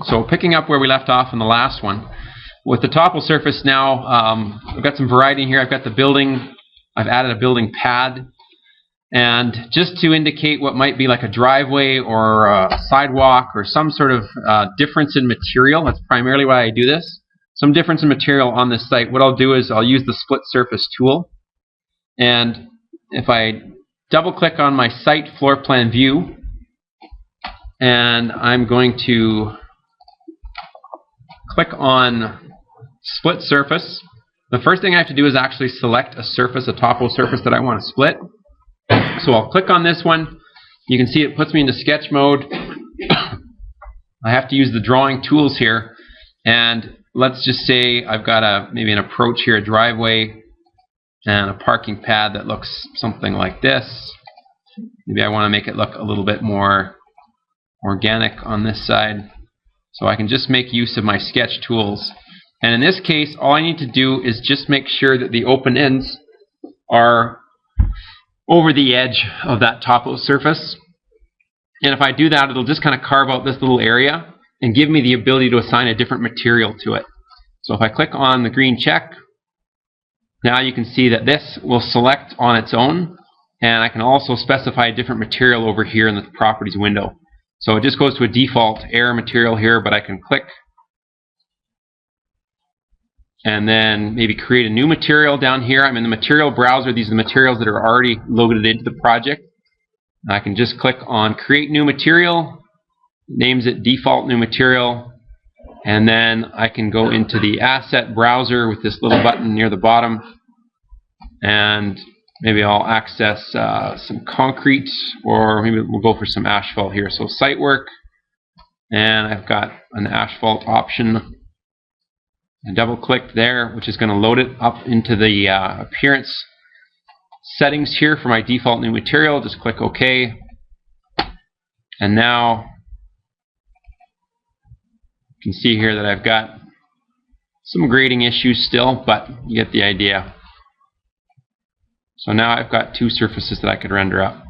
So picking up where we left off in the last one, with the Topo surface now, I've got some variety in here. I've got the building, I've added a building pad, and just to indicate what might be like a driveway or a sidewalk or some sort of difference in material, that's primarily why I do this, some difference in material on this site, what I'll do is I'll use the split surface tool, and if I double click on my site floor plan view, and I'm going to click on split surface. The first thing I have to do is actually select a surface, a Topo surface that I want to split. So I'll click on this one. You can see it puts me into sketch mode. I have to use the drawing tools here, and let's just say I've got maybe an approach here, a driveway, and a parking pad that looks something like this. Maybe I want to make it look a little bit more organic on this side. So I can just make use of my sketch tools. And in this case, all I need to do is just make sure that the open ends are over the edge of that Topo surface. And if I do that, it'll just kind of carve out this little area and give me the ability to assign a different material to it. So if I click on the green check, now you can see that this will select on its own, and I can also specify a different material over here in the properties window. So it just goes to a default air material here, but I can click and then maybe create a new material down here. I'm in the material browser. These are the materials that are already loaded into the project. I can just click on create new material, names it default new material, and then I can go into the asset browser with this little button near the bottom, and maybe I'll access some concrete, or maybe we'll go for some asphalt here. So site work, and I've got an asphalt option. I double click there, which is going to load it up into the appearance settings here for my default new material. Just click OK. And now you can see here that I've got some grading issues still, but you get the idea. So now I've got two surfaces that I could render up.